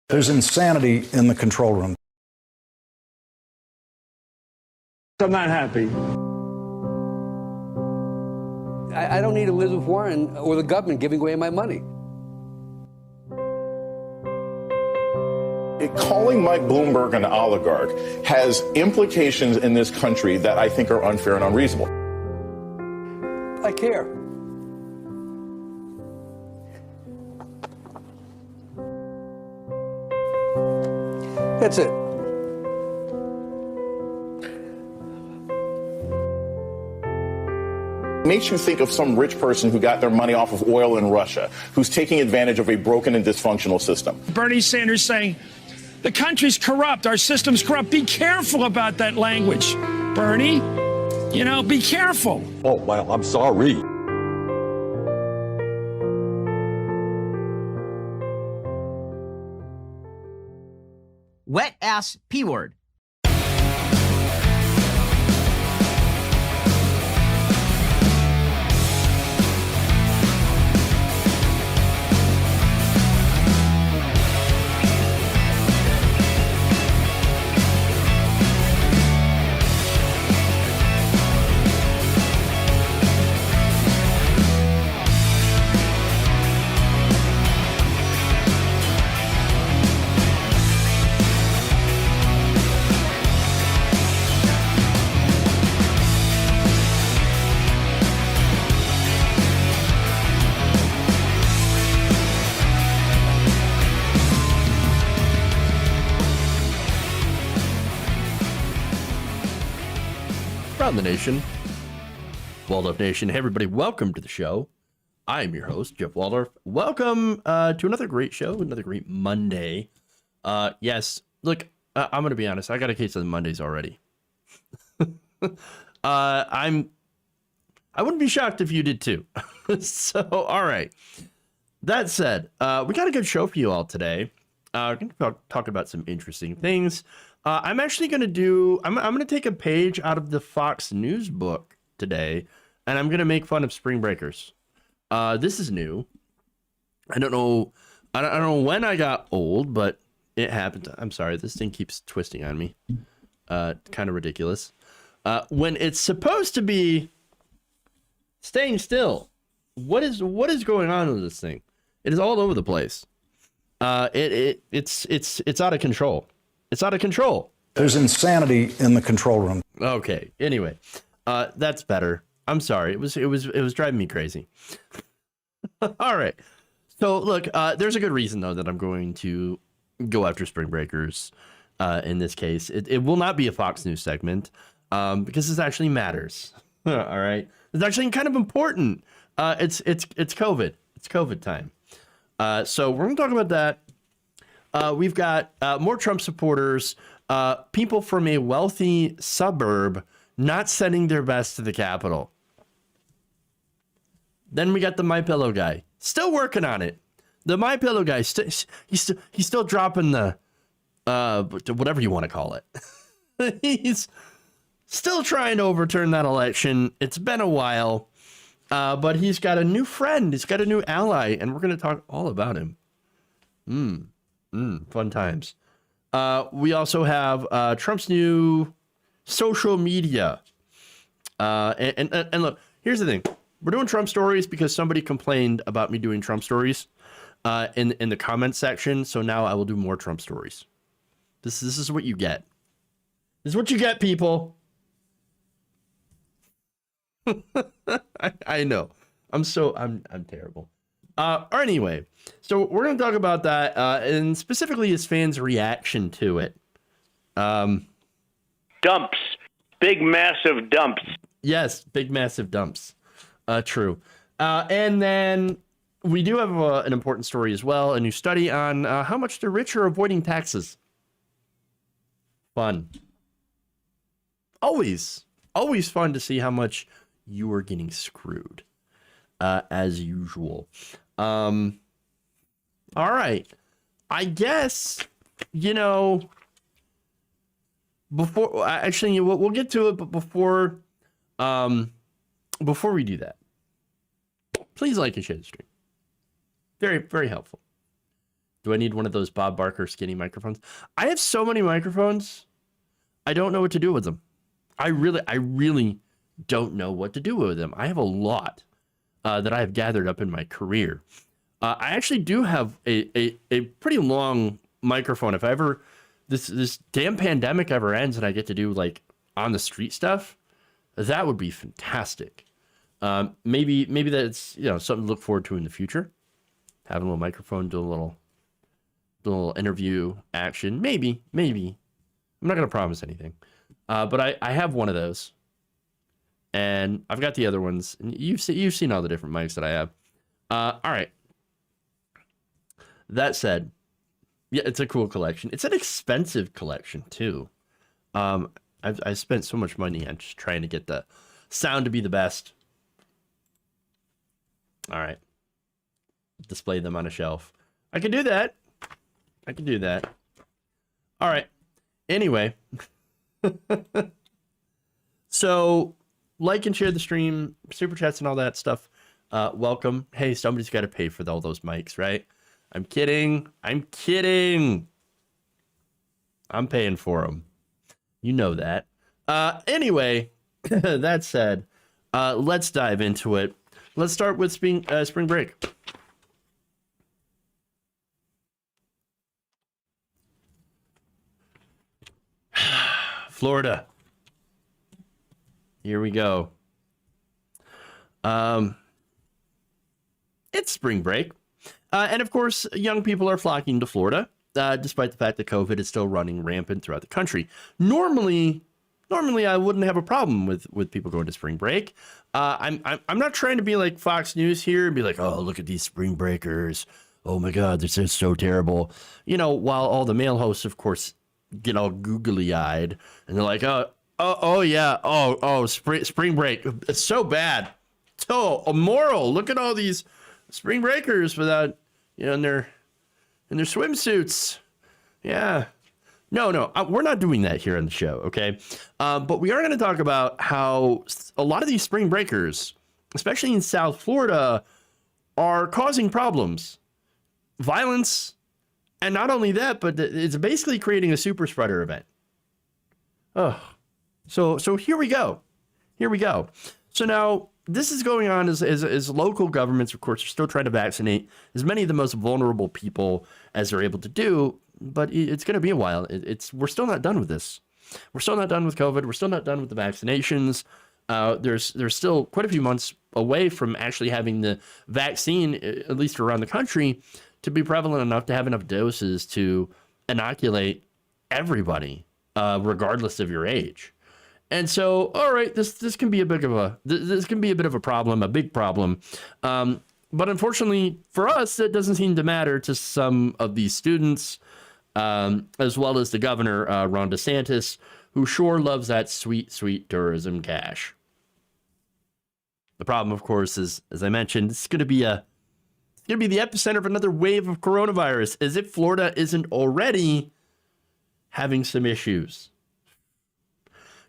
There's insanity in the control room. I'm not happy. I don't need Elizabeth Warren or the government giving away my money. Calling Mike Bloomberg an oligarch has implications in this country that I think are unfair and unreasonable. I care. That's it. Makes you think of some rich person who got their money off of oil in Russia, who's taking advantage of a broken and dysfunctional system. Bernie Sanders saying, the country's corrupt, our system's corrupt. Be careful about that language, Bernie. You know, be careful. Oh, well, I'm sorry. Wet ass P word. Around the nation, Waldorf Nation. Hey, everybody, welcome to the show. I'm your host, Jeff Waldorf. Welcome to another great show, another great Monday. Yes, look, I'm going to be honest. I got a case of the Mondays already. I wouldn't be shocked if you did too. So, all right. That said, we got a good show for you all today. We're going to talk about some interesting things. I'm actually going to do, I'm going to take a page out of the Fox News book today, and I'm going to make fun of spring breakers. This is new. I don't know when I got old, but it happened. I'm sorry, this thing keeps twisting on me. Kind of ridiculous. When it's supposed to be staying still. What is going on with this thing? It is all over the place. It's out of control. It's out of control. There's insanity in the control room. Okay. Anyway, that's better. I'm sorry. It was driving me crazy. All right. So look, there's a good reason though that I'm going to go after spring breakers. In this case, it will not be a Fox News segment because this actually matters. All right. It's actually kind of important. It's COVID. It's COVID time. So we're going to talk about that. We've got more Trump supporters, people from a wealthy suburb not sending their best to the Capitol. Then we got the MyPillow guy, still working on it. The MyPillow guy, he's still dropping the whatever you want to call it. He's still trying to overturn that election. It's been a while, but he's got a new friend. He's got a new ally, and we're going to talk all about him. Fun times. We also have Trump's new social media. And look, here's the thing. We're doing Trump stories because somebody complained about me doing Trump stories in the comment section. So now I will do more Trump stories. This is what you get. This is what you get, people. I know. I'm terrible. Or anyway, so we're going to talk about that, and specifically his fans' reaction to it. Dumps. Big, massive dumps. Yes, big, massive dumps. True. And then we do have an important story as well, a new study on how much the rich are avoiding taxes. Fun. Always fun to see how much you are getting screwed, as usual. All right. I guess, before, actually, we'll get to it, but before we do that, please like and share the stream. Very, very helpful. Do I need one of those Bob Barker skinny microphones? I have so many microphones, I don't know what to do with them. I really don't know what to do with them. I have a lot that I have gathered up in my career. I actually do have a pretty long microphone. If ever this damn pandemic ever ends and I get to do like on the street stuff, that would be fantastic. Maybe that's something to look forward to in the future. Having a little microphone, do a little interview action. Maybe. I'm not gonna promise anything. But I have one of those, and I've got the other ones. And you've seen all the different mics that I have. All right. That said, yeah, it's a cool collection. It's an expensive collection too. I spent so much money on just trying to get the sound to be the best. All right. Display them on a shelf. I can do that. All right. Anyway. So, like and share the stream, super chats and all that stuff. Welcome. Hey, somebody's got to pay for all those mics, right? I'm kidding. I'm paying for them. You know that. Anyway, that said, let's dive into it. Let's start with spring break. Florida. Here we go. It's spring break. And of course, young people are flocking to Florida, despite the fact that COVID is still running rampant throughout the country. Normally I wouldn't have a problem with people going to spring break. I'm not trying to be like Fox News here and be like, oh, look at these spring breakers. Oh my God, this is so terrible. While all the male hosts, of course, get all googly eyed and they're like, oh yeah, spring break, it's so bad, so immoral. Look at all these spring breakers without in their swimsuits. Yeah, no, we're not doing that here on the show, okay? But we are going to talk about how a lot of these spring breakers, especially in South Florida, are causing problems, violence. And not only that, but it's basically creating a super spreader event. Oh, so here we go. So now this is going on as local governments, of course, are still trying to vaccinate as many of the most vulnerable people as they're able to do. But it's going to be a while. We're still not done with this. We're still not done with COVID. We're still not done with the vaccinations. There's still quite a few months away from actually having the vaccine, at least around the country, to be prevalent enough to have enough doses to inoculate everybody, regardless of your age. And so, all right, this can be a bit of a problem, a big problem. But unfortunately for us, that doesn't seem to matter to some of these students, as well as the governor, Ron DeSantis, who sure loves that sweet, sweet tourism cash. The problem, of course, is, as I mentioned, it's going to be the epicenter of another wave of coronavirus, as if Florida isn't already having some issues.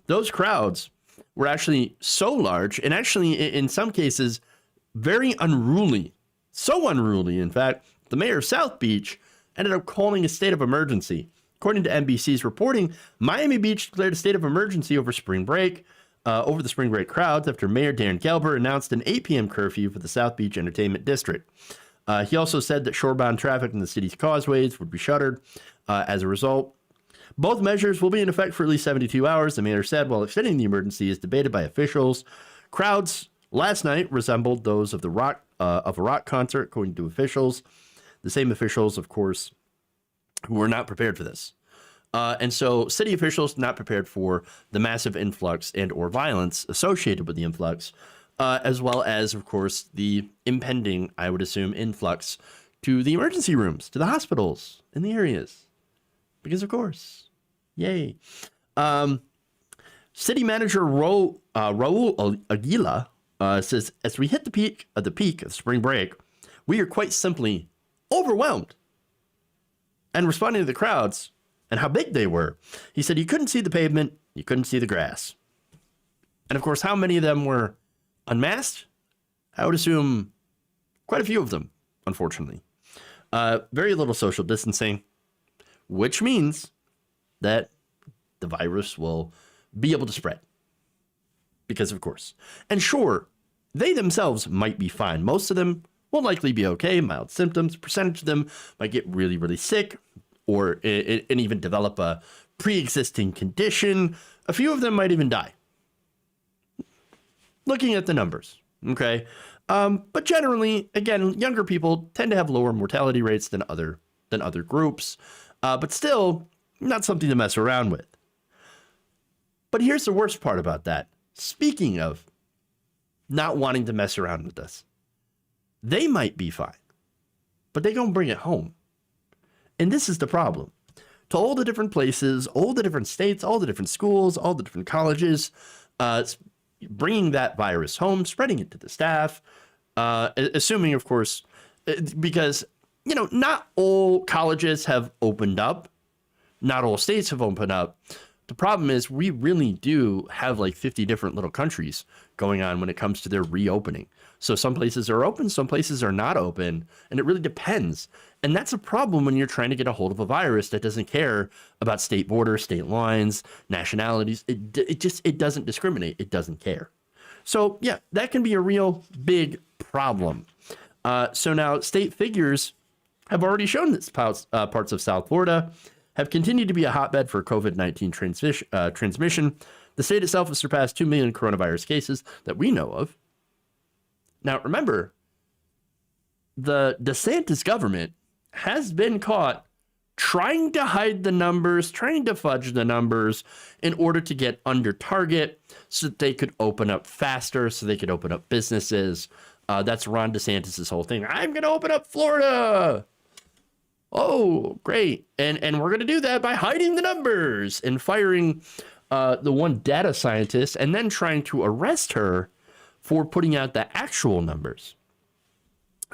Those crowds were actually so large, and actually, in some cases, very unruly. So unruly, in fact, the mayor of South Beach ended up calling a state of emergency. According to NBC's reporting, Miami Beach declared a state of emergency over the spring break crowds after Mayor Dan Gelber announced an 8 p.m. curfew for the South Beach Entertainment District. He also said that shorebound traffic in the city's causeways would be shuttered as a result. Both measures will be in effect for at least 72 hours, the mayor said, while extending the emergency is debated by officials. Crowds last night resembled those of a rock concert, according to officials. The same officials, of course, who were not prepared for this. And so city officials not prepared for the massive influx and or violence associated with the influx as well as, of course, the impending, I would assume, influx to the emergency rooms, to the hospitals in the areas. Because, of course, yay. City manager Raul Aguila says, as we hit the peak of spring break, we are quite simply overwhelmed. And responding to the crowds and how big they were, he said, you couldn't see the pavement, you couldn't see the grass. And of course, how many of them were unmasked? I would assume quite a few of them, unfortunately. Very little social distancing, which means that the virus will be able to spread. Because of course. And sure, they themselves might be fine. Most of them will likely be okay, mild symptoms. A percentage of them might get really, really sick or and even develop a pre-existing condition. A few of them might even die. Looking at the numbers, okay? But generally, again, younger people tend to have lower mortality rates than other groups, but still not something to mess around with. But here's the worst part about that. Speaking of not wanting to mess around with this, they might be fine, but they gonna bring it home. And this is the problem. To all the different places, all the different states, all the different schools, all the different colleges, bringing that virus home, spreading it to the staff, assuming, of course, because, you know, not all colleges have opened up. Not all states have opened up. The problem is we really do have like 50 different little countries going on when it comes to their reopening. So some places are open, some places are not open, and it really depends. And that's a problem when you're trying to get a hold of a virus that doesn't care about state borders, state lines, nationalities. It doesn't discriminate. It doesn't care. So yeah, that can be a real big problem. So now state figures have already shown that parts of South Florida have continued to be a hotbed for COVID-19 transmission. The state itself has surpassed 2 million coronavirus cases that we know of. Now, remember, the DeSantis government has been caught trying to hide the numbers, trying to fudge the numbers in order to get under target so that they could open up faster, so they could open up businesses. That's Ron DeSantis' whole thing. I'm going to open up Florida. Oh, great. And we're going to do that by hiding the numbers and firing the one data scientist and then trying to arrest her for putting out the actual numbers.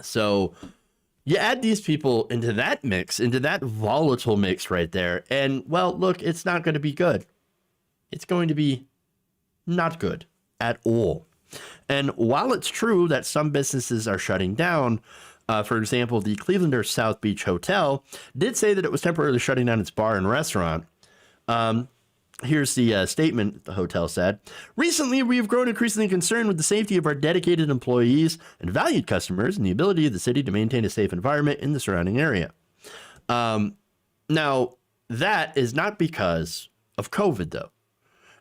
So you add these people into that mix, into that volatile mix right there. And well, look, it's not going to be good. It's going to be not good at all. And while it's true that some businesses are shutting down, for example, the Clevelander South Beach Hotel did say that it was temporarily shutting down its bar and restaurant. Here's the statement the hotel said. Recently, we have grown increasingly concerned with the safety of our dedicated employees and valued customers and the ability of the city to maintain a safe environment in the surrounding area. Now, that is not because of COVID, though.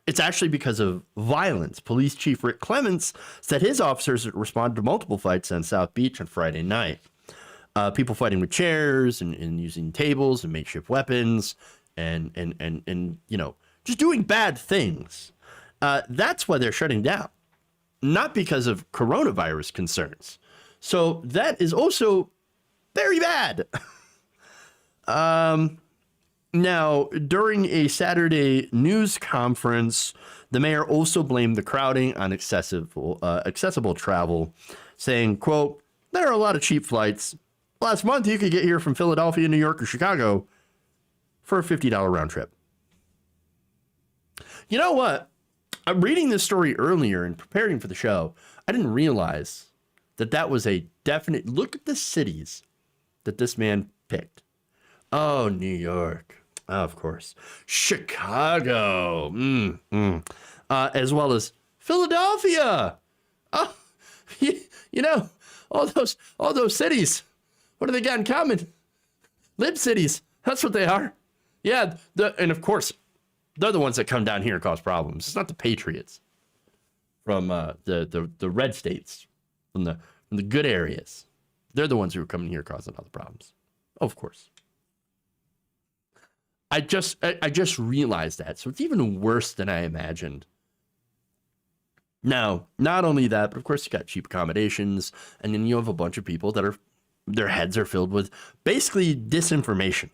It's actually because of violence. Police Chief Rick Clements said his officers responded to multiple fights on South Beach on Friday night. People fighting with chairs and using tables and makeshift weapons and you know, just doing bad things. That's why they're shutting down, not because of coronavirus concerns. So that is also very bad. Now, during a Saturday news conference, the mayor also blamed the crowding on accessible travel, saying, quote, there are a lot of cheap flights. Last month, you could get here from Philadelphia, New York, or Chicago for a $50 round trip. You know what? I'm reading this story earlier and preparing for the show. I didn't realize that that was a definite look at the cities that this man picked. Oh, New York. Oh, of course. Chicago. As well as Philadelphia. Oh, you know, all those cities. What do they got in common? Lib cities. That's what they are. Yeah. And of course, they're the ones that come down here and cause problems. It's not the patriots from the red states, from the good areas. They're the ones who are coming here causing all the problems. Of course. I just realized that. So it's even worse than I imagined. Now, not only that, but of course you got cheap accommodations, and then you have a bunch of people that are, their heads are filled with basically disinformation.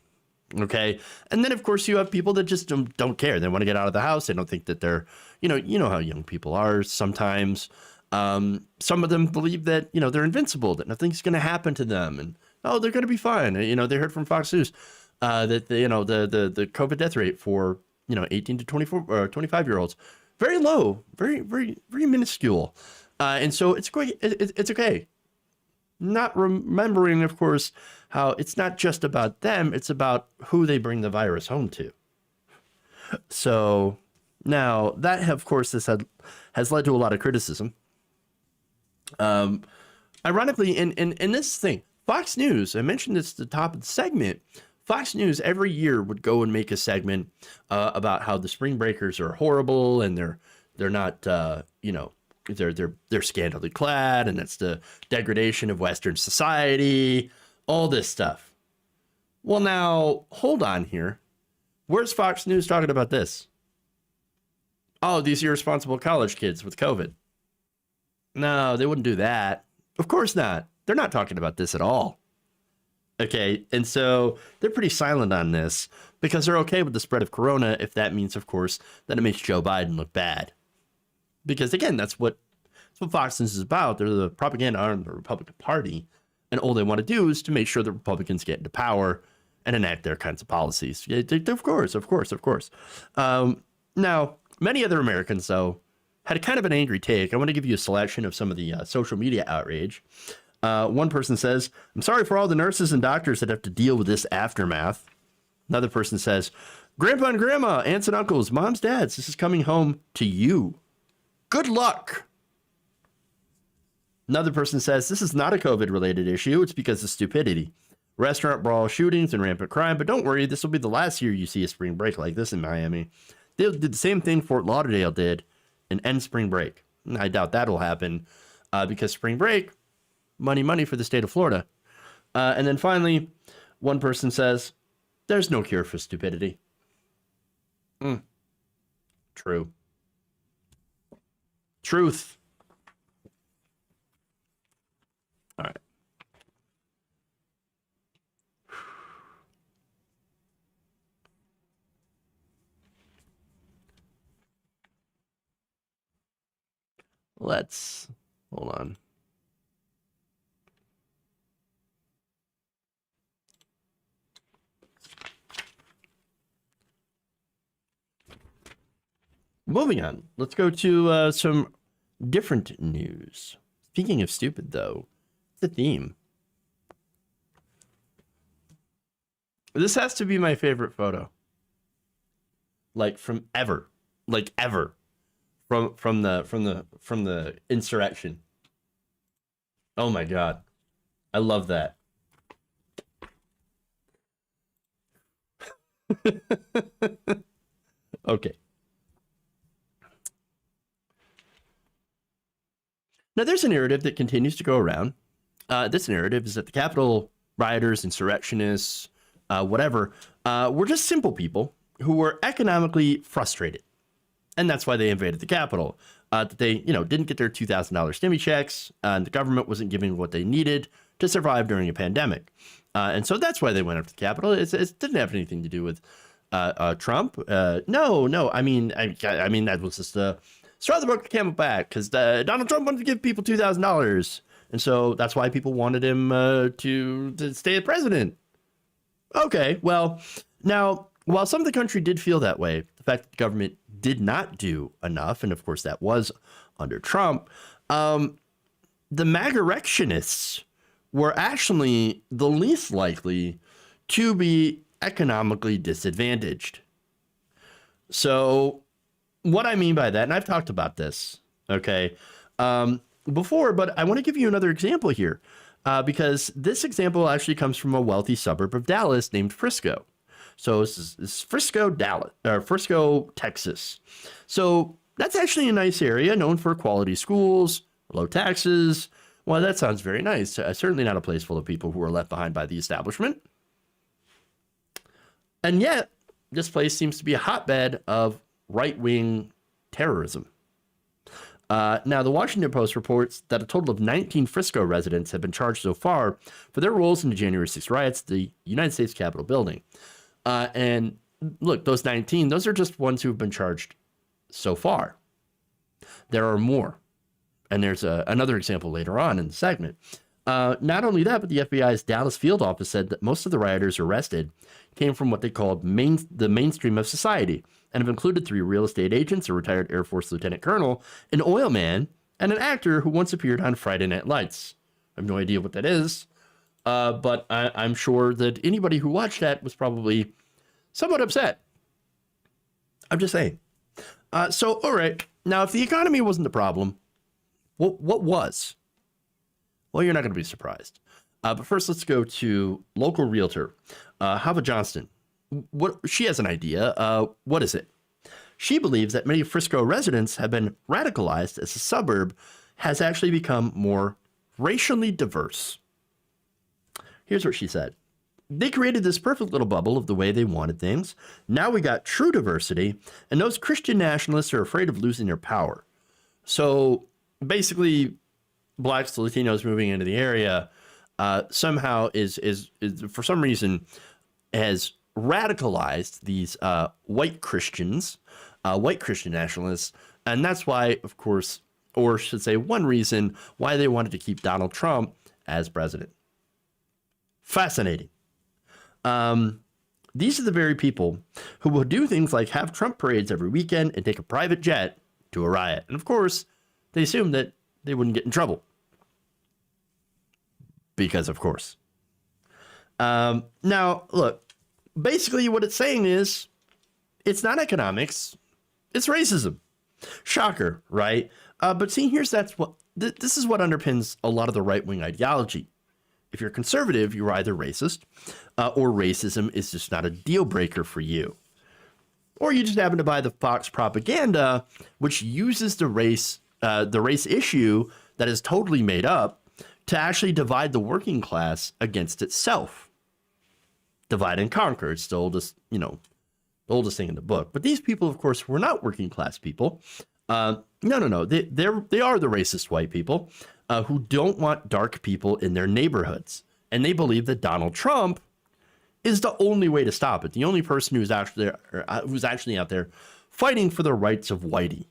Okay. And then of course you have people that just don't care. They want to get out of the house. They don't think that they're, you know how young people are sometimes. Some of them believe that, they're invincible, that nothing's going to happen to them. And, oh, they're going to be fine. They heard from Fox News, that the COVID death rate for, 18 to 24 or 25-year-olds, very low, very, very, very minuscule. And so it's okay. Not remembering, of course, how it's not just about them, it's about who they bring the virus home to. So now that, of course, has led to a lot of criticism. Ironically, in this thing, Fox News, I mentioned this at the top of the segment, Fox News every year would go and make a segment about how the spring breakers are horrible and they're not, they're scantily clad, and it's the degradation of Western society, all this stuff. Well, now, hold on here. Where's Fox News talking about this? Oh, these irresponsible college kids with COVID. No, they wouldn't do that. Of course not. They're not talking about this at all. Okay, and so they're pretty silent on this because they're okay with the spread of corona if that means, of course, that it makes Joe Biden look bad. Because again, that's what Fox News is about. They're the propaganda arm of the Republican Party, and all they want to do is to make sure the Republicans get into power and enact their kinds of policies. Yeah, of course. Now, many other Americans, though, had a kind of an angry take. I want to give you a selection of some of the social media outrage. One person says, "I'm sorry for all the nurses and doctors that have to deal with this aftermath." Another person says, "Grandpa and grandma, aunts and uncles, moms, dads, this is coming home to you. Good luck." Another person says, "This is not a COVID-related issue. It's because of stupidity. Restaurant brawl, shootings, and rampant crime. But don't worry, this will be the last year you see a spring break like this in Miami. They did the same thing Fort Lauderdale did and end spring break." I doubt that'll happen because spring break, money for the state of Florida. And then finally, one person says, "There's no cure for stupidity." True. Truth. All right. Let's hold on. Moving on, let's go to some different news. Speaking of stupid, though, the theme. This has to be my favorite photo, like from ever, from the insurrection. Oh my God, I love that. Okay. Now, there's a narrative that continues to go around. This narrative is that the Capitol rioters, insurrectionists, whatever, were just simple people who were economically frustrated. And that's why they invaded the Capitol. That they, didn't get their $2,000 stimmy checks, and the government wasn't giving what they needed to survive during a pandemic. And so that's why they went after the Capitol. It didn't have anything to do with Trump. No. I mean, that was just straw that broke the camel back because Donald Trump wanted to give people $2,000. And so that's why people wanted him to stay as president. Okay, well, now, while some of the country did feel that way, the fact that the government did not do enough, and of course that was under Trump, the MAGArectionists were actually the least likely to be economically disadvantaged. So what I mean by that, and I've talked about this, okay, before, but I want to give you another example here because this example actually comes from a wealthy suburb of Dallas named Frisco. So this is Frisco, Texas. So that's actually a nice area known for quality schools, low taxes. Well, that sounds very nice. Certainly not a place full of people who are left behind by the establishment. And yet, this place seems to be a hotbed of right-wing terrorism. Now, the Washington Post reports that a total of 19 Frisco residents have been charged so far for their roles in the January 6th riots at the United States Capitol building. And look, those 19, those are just ones who have been charged so far. There are more. And there's another example later on in the segment. Not only that, but the FBI's Dallas field office said that most of the rioters arrested came from what they called the mainstream of society, and have included 3 real estate agents, a retired Air Force lieutenant colonel, an oil man, and an actor who once appeared on Friday Night Lights. I have no idea what that is, but I'm sure that anybody who watched that was probably somewhat upset. I'm just saying. So, all right. Now, if the economy wasn't the problem, what was? Well, you're not going to be surprised. But first, let's go to local realtor, Hava Johnston. She has an idea. What is it? She believes that many Frisco residents have been radicalized as the suburb has actually become more racially diverse. Here's what she said. They created this perfect little bubble of the way they wanted things. Now we got true diversity, and those Christian nationalists are afraid of losing their power. So basically, blacks, Latinos moving into the area somehow is for some reason has radicalized these white Christians, white Christian nationalists, and that's why, of course, or should say one reason why they wanted to keep Donald Trump as president. Fascinating. These are the very people who will do things like have Trump parades every weekend and take a private jet to a riot. And of course, they assume that they wouldn't get in trouble. Because of course. Now, look, basically what it's saying is it's not economics, it's racism. Shocker, right? But see, this is what underpins a lot of the right-wing ideology. If you're conservative, you're either racist or racism is just not a deal breaker for you. Or you just happen to buy the Fox propaganda, which uses the race issue that is totally made up to actually divide the working class against itself. Divide and conquer. It's the oldest, the oldest thing in the book. But these people, of course, were not working class people. No. They are the racist white people who don't want dark people in their neighborhoods. And they believe that Donald Trump is the only way to stop it. The only person who's actually out there fighting for the rights of whitey.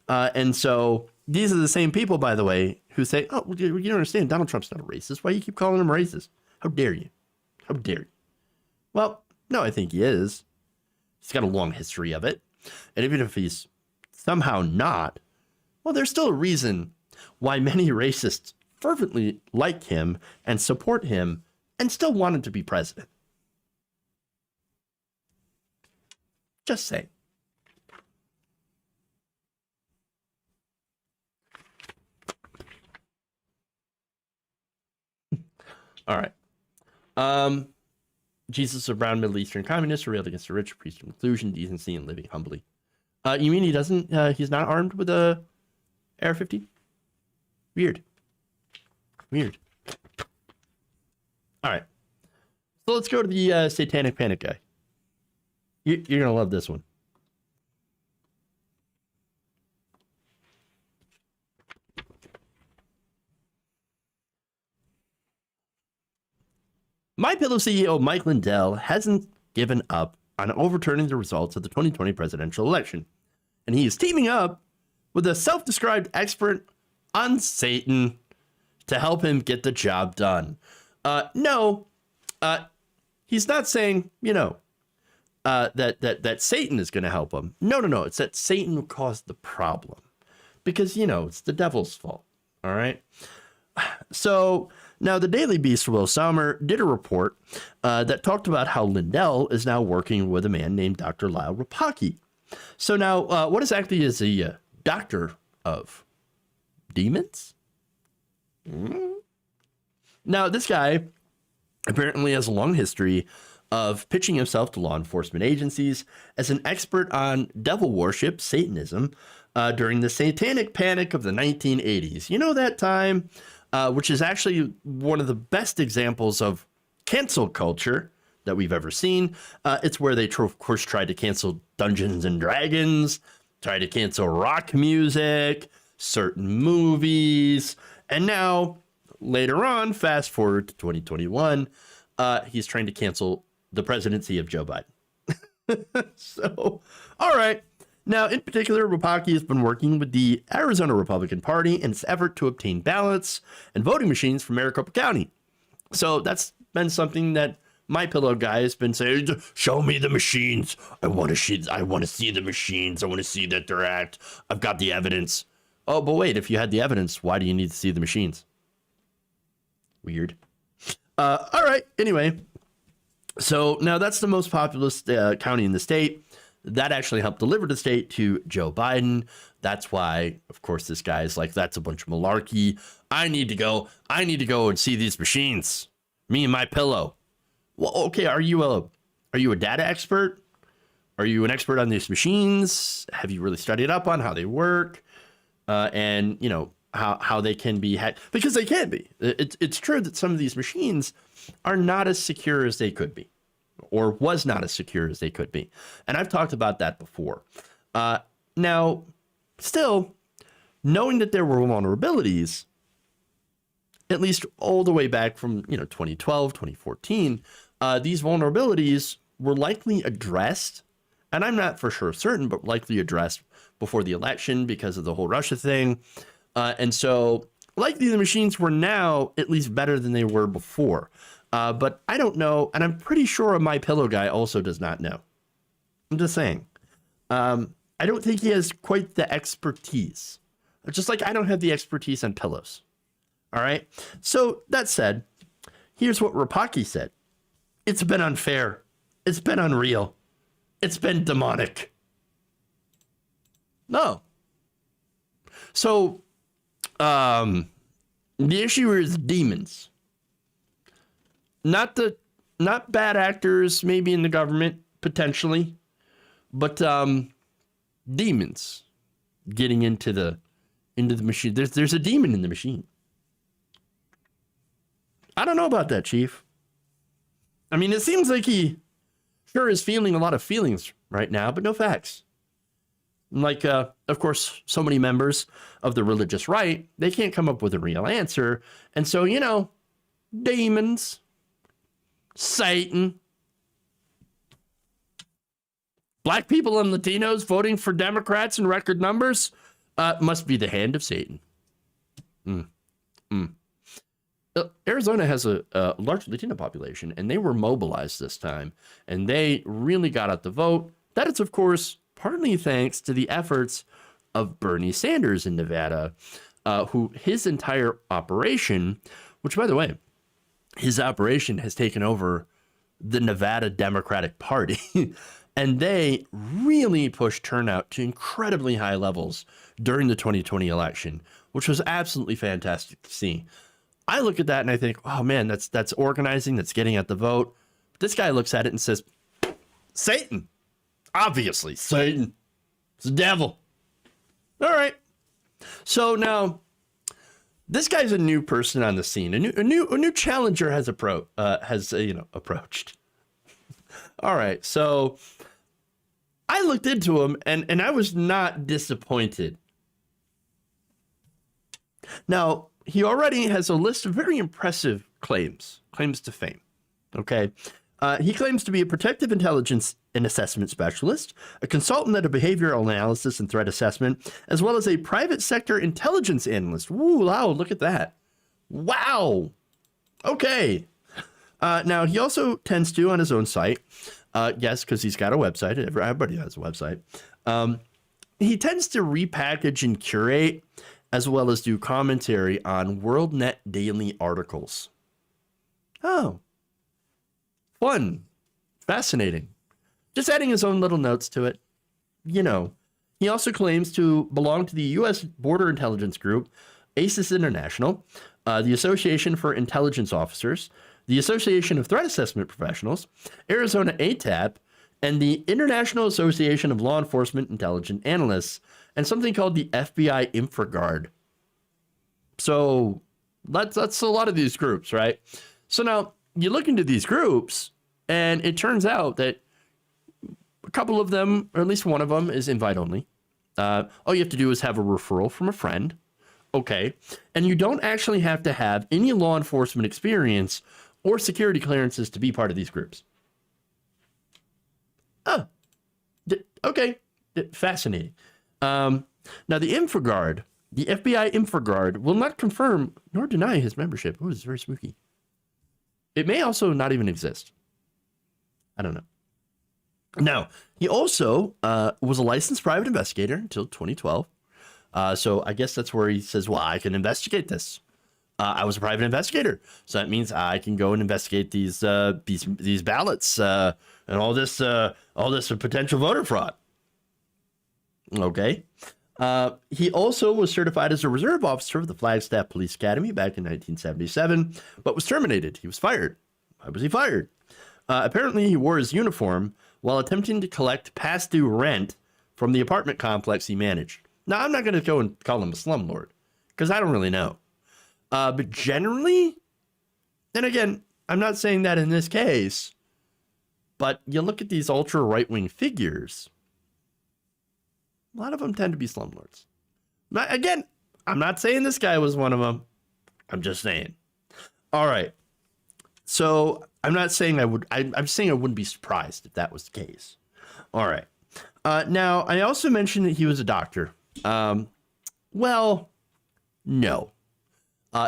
And so these are the same people, by the way, who say, oh, you don't understand. Donald Trump's not a racist. Why do you keep calling him racist? How dare you? How dare you? Well, no, I think he is. He's got a long history of it. And even if he's somehow not, well, there's still a reason why many racists fervently like him and support him and still want him to be president. Just saying. All right. Jesus of brown Middle Eastern communists railed against the rich, priest of inclusion, decency, and living humbly. You mean he's not armed with a AR-15? Weird. All right. So let's go to the Satanic Panic guy. You're going to love this one. MyPillow CEO Mike Lindell hasn't given up on overturning the results of the 2020 presidential election. And he is teaming up with a self-described expert on Satan to help him get the job done. No, he's not saying, that Satan is going to help him. No. It's that Satan caused the problem because, it's the devil's fault. All right. So now the Daily Beast, Will Sommer, did a report that talked about how Lindell is now working with a man named Dr. Lyle Rapaki. So now what exactly is a doctor of demons? Now, this guy apparently has a long history of pitching himself to law enforcement agencies as an expert on devil worship, Satanism, during the Satanic Panic of the 1980s. You know that time, which is actually one of the best examples of cancel culture that we've ever seen. It's where they, of course, tried to cancel Dungeons and Dragons, tried to cancel rock music, certain movies. And now, later on, fast forward to 2021, he's trying to cancel the presidency of Joe Biden. So, all right. Now, in particular, Rapaki has been working with the Arizona Republican Party in its effort to obtain ballots and voting machines from Maricopa County. So that's been something that My Pillow guy has been saying, show me the machines. I want to see the machines. I want to see that they're act. I've got the evidence. Oh, but wait, if you had the evidence, why do you need to see the machines? Weird. All right. Anyway, so now that's the most populous county in the state. That actually helped deliver the state to Joe Biden. That's why, of course, this guy is like, that's a bunch of malarkey. I need to go and see these machines. Me and My Pillow. Well, okay, are you a data expert? Are you an expert on these machines? Have you really studied up on how they work? And, you know, how they can be hacked? Because they can be. It's true that some of these machines are not as secure as they could be, or was not as secure as they could be. And I've talked about that before. Now, still, knowing that there were vulnerabilities, at least all the way back from, 2012, 2014, these vulnerabilities were likely addressed, and I'm not for sure certain, but likely addressed before the election because of the whole Russia thing. And so likely the machines were now at least better than they were before. But I don't know, and I'm pretty sure a My Pillow guy also does not know. I'm just saying. I don't think he has quite the expertise. Just like I don't have the expertise on pillows. All right? So that said, here's what Rapaki said. It's been unfair. It's been unreal. It's been demonic. No. So, the issue is demons. Not bad actors, maybe in the government, potentially, but demons getting into the machine. There's a demon in the machine. I don't know about that, Chief. I mean, it seems like he sure is feeling a lot of feelings right now, but no facts. Like, of course, so many members of the religious right, they can't come up with a real answer. And so, demons, Satan, black people and Latinos voting for Democrats in record numbers must be the hand of Satan. Arizona has a large Latino population, and they were mobilized this time, and they really got out the vote. That is, of course, partly thanks to the efforts of Bernie Sanders in Nevada, who his entire operation, which, by the way, his operation has taken over the Nevada Democratic Party, and they really pushed turnout to incredibly high levels during the 2020 election, which was absolutely fantastic to see. I look at that and I think, oh man, that's organizing, that's getting at the vote. But this guy looks at it and says, Satan. Obviously, Satan. It's the devil. All right. So now, this guy's a new person on the scene. A new challenger has approached. All right. So I looked into him and I was not disappointed. Now, he already has a list of very impressive claims to fame. Okay. He claims to be a protective intelligence and assessment specialist, a consultant at a behavioral analysis and threat assessment, as well as a private sector intelligence analyst. Ooh, wow, look at that. Wow. Okay. Now, he also tends to, on his own site, yes, because he's got a website. Everybody has a website. He tends to repackage and curate, as well as do commentary on WorldNet Daily articles. Oh. Fun. Fascinating. Just adding his own little notes to it. He also claims to belong to the U.S. Border Intelligence Group, ACES International, the Association for Intelligence Officers, the Association of Threat Assessment Professionals, Arizona ATAP, and the International Association of Law Enforcement Intelligence Analysts, and something called the FBI InfraGuard. So that's a lot of these groups, right? So now you look into these groups, and it turns out that a couple of them, or at least one of them, is invite only. All you have to do is have a referral from a friend. Okay. And you don't actually have to have any law enforcement experience or security clearances to be part of these groups. Oh, okay. Fascinating. Now, the InfoGuard, the FBI InfoGuard, will not confirm nor deny his membership. Oh, it's very spooky. It may also not even exist. I don't know. Now, he also was a licensed private investigator until 2012. So I guess that's where he says, well, I can investigate this. I was a private investigator. So that means I can go and investigate these ballots and all this potential voter fraud. Okay. He also was certified as a reserve officer of the Flagstaff Police Academy back in 1977, but was terminated. He was fired. Why was he fired? Apparently, he wore his uniform while attempting to collect past due rent from the apartment complex he managed. Now, I'm not going to go and call him a slumlord because I don't really know. But generally, and again, I'm not saying that in this case, but you look at these ultra right-wing figures, a lot of them tend to be slumlords. Again, I'm not saying this guy was one of them. I'm just saying. All right. So I'm not saying I would. I'm saying I wouldn't be surprised if that was the case. All right. Now, I also mentioned that he was a doctor. Well, no.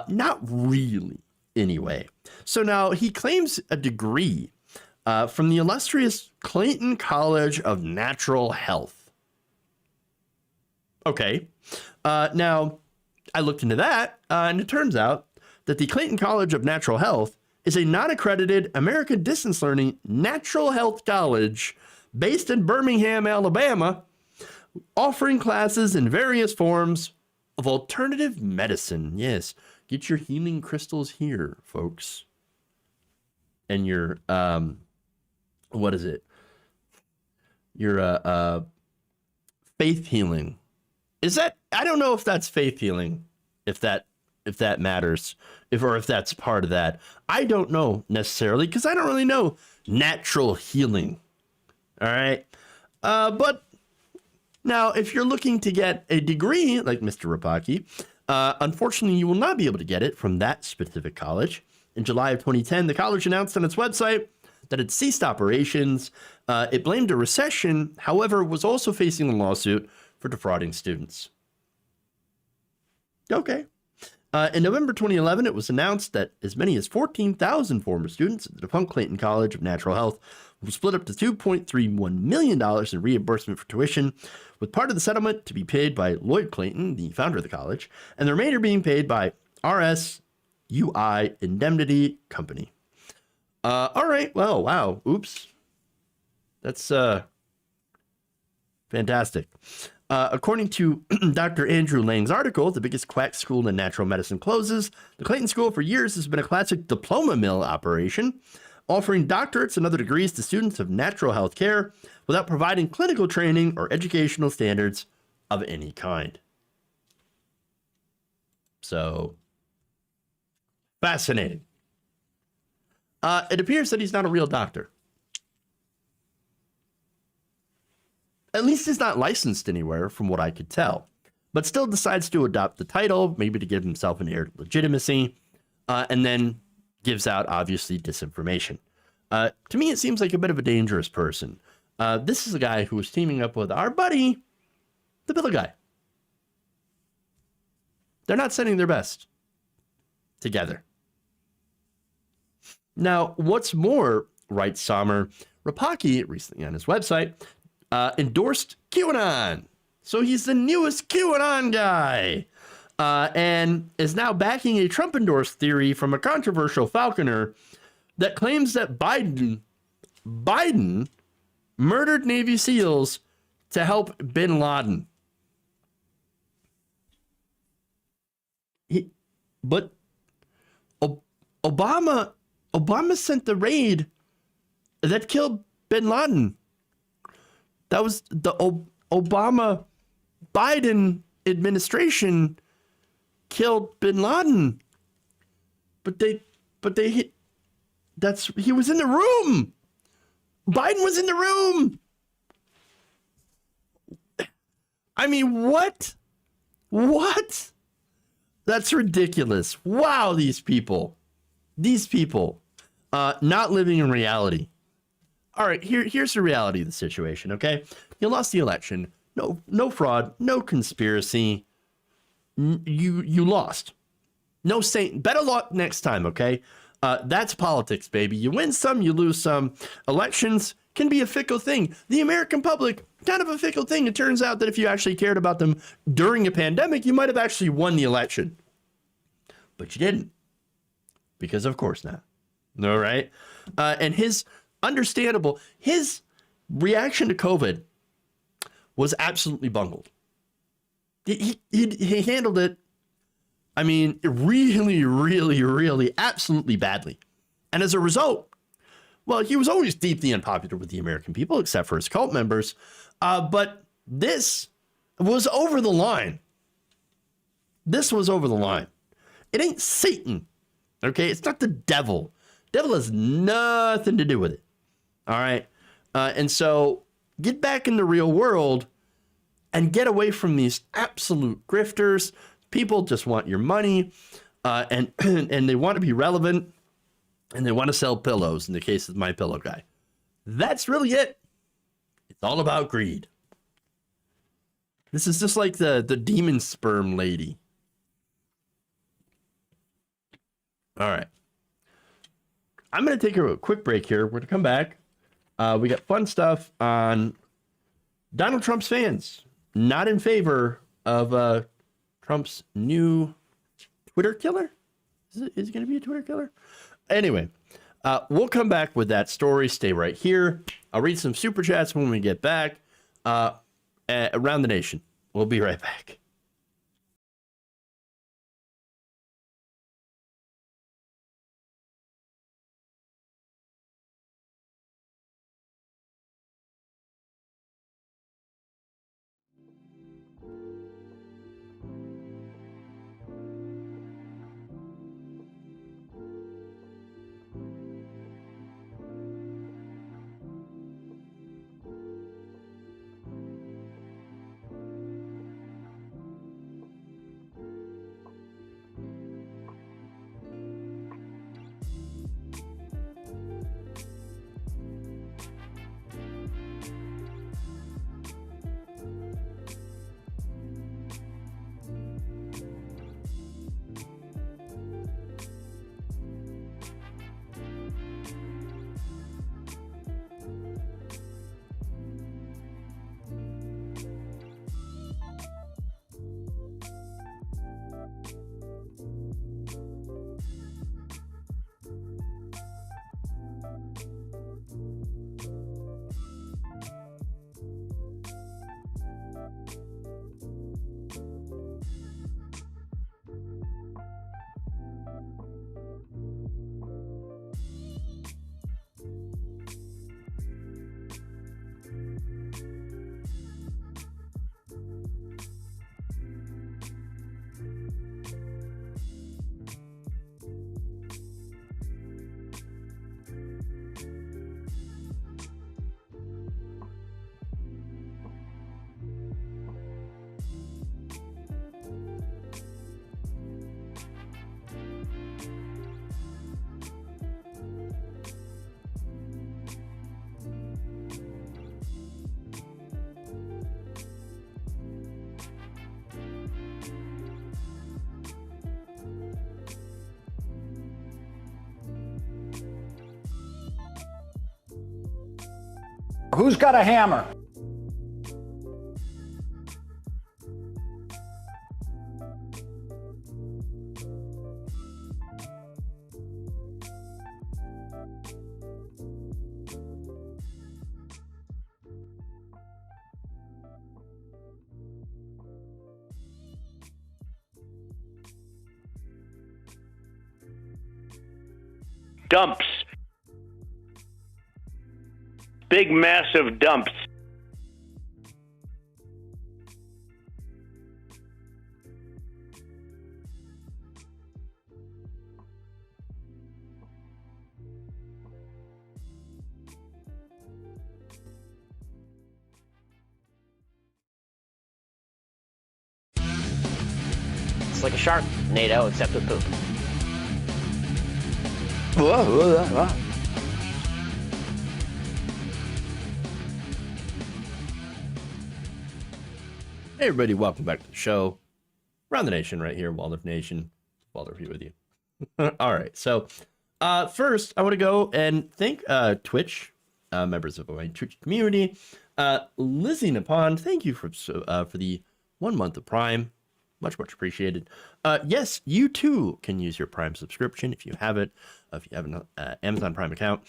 Not really, anyway. So now he claims a degree from the illustrious Clayton College of Natural Health. Okay. Now, I looked into that, and it turns out that the Clayton College of Natural Health is a non-accredited American distance learning natural health college based in Birmingham, Alabama, offering classes in various forms of alternative medicine. Yes, get your healing crystals here, folks. And your, what is it? Your faith healing. Is that, I don't know if that's faith healing, if that matters, if that's part of that. I don't know necessarily, because I don't really know natural healing. All right. But now, if you're looking to get a degree like Mr. Rapaki, unfortunately, you will not be able to get it from that specific college. In July of 2010, the college announced on its website that it ceased operations. It blamed a recession, however, was also facing a lawsuit for defrauding students. Okay. In November 2011, it was announced that as many as 14,000 former students at the defunct Clayton College of Natural Health will split up to $2.31 million in reimbursement for tuition, with part of the settlement to be paid by Lloyd Clayton, the founder of the college, and the remainder being paid by RSUI Indemnity Company. All right. Well, wow. Oops. That's fantastic. According to Dr. Andrew Lang's article, the biggest quack school in natural medicine closes. The Clayton School for years has been a classic diploma mill operation, offering doctorates and other degrees to students of natural health care without providing clinical training or educational standards of any kind. So, fascinating. It appears that he's not a real doctor. At least he's not licensed anywhere, from what I could tell, but still decides to adopt the title, maybe to give himself an air of legitimacy, and then gives out, obviously, disinformation. To me, it seems like a bit of a dangerous person. This is a guy who was teaming up with our buddy, the Bill guy. They're not sending their best together. Now, what's more, writes Sommer, Rapaki recently on his website, endorsed QAnon. So he's the newest QAnon guy, and is now backing a Trump-endorsed theory from a controversial Falconer that claims that Biden murdered Navy SEALs to help bin Laden. But Obama sent the raid that killed bin Laden. That was the Obama-Biden administration killed bin Laden. But they hit. He was in the room. Biden was in the room. I mean, what? What? That's ridiculous. Wow, these people not living in reality. All right, here's the reality of the situation, okay? You lost the election. No fraud, no conspiracy. You lost. No saint. Better luck next time, okay? That's politics, baby. You win some, you lose some. Elections can be a fickle thing. The American public, kind of a fickle thing. It turns out that if you actually cared about them during a pandemic, you might have actually won the election. But you didn't. Because of course not. All right? And his reaction to COVID was absolutely bungled. He handled it, I mean, really, really, really, absolutely badly. And as a result, well, he was always deeply unpopular with the American people, except for his cult members. But this was over the line. This was over the line. It ain't Satan, okay? It's not the devil. Devil has nothing to do with it, all right? And so get back in the real world and get away from these absolute grifters. People just want your money, and they want to be relevant, and they want to sell pillows in the case of my pillow guy. That's really it. It's all about greed. This is just like the demon sperm lady. All right. I'm going to take a quick break here. We're going to come back. We got fun stuff on Donald Trump's fans. Not in favor of Trump's new Twitter killer. Is it going to be a Twitter killer? Anyway, we'll come back with that story. Stay right here. I'll read some super chats when we get back. Around the nation. We'll be right back. Who's got a hammer? Dumps. Big, massive dumps. like a shark, NATO, except with poop. Hey everybody, welcome back to the show. Around the Nation right here, Waldorf Nation. Waldorf here with you. All right, so first I want to go and thank Twitch, members of my Twitch community. Lizzie Napon, thank you for the 1 month of Prime. Much appreciated. Yes, you too can use your Prime subscription if you have it, if you have an Amazon Prime account,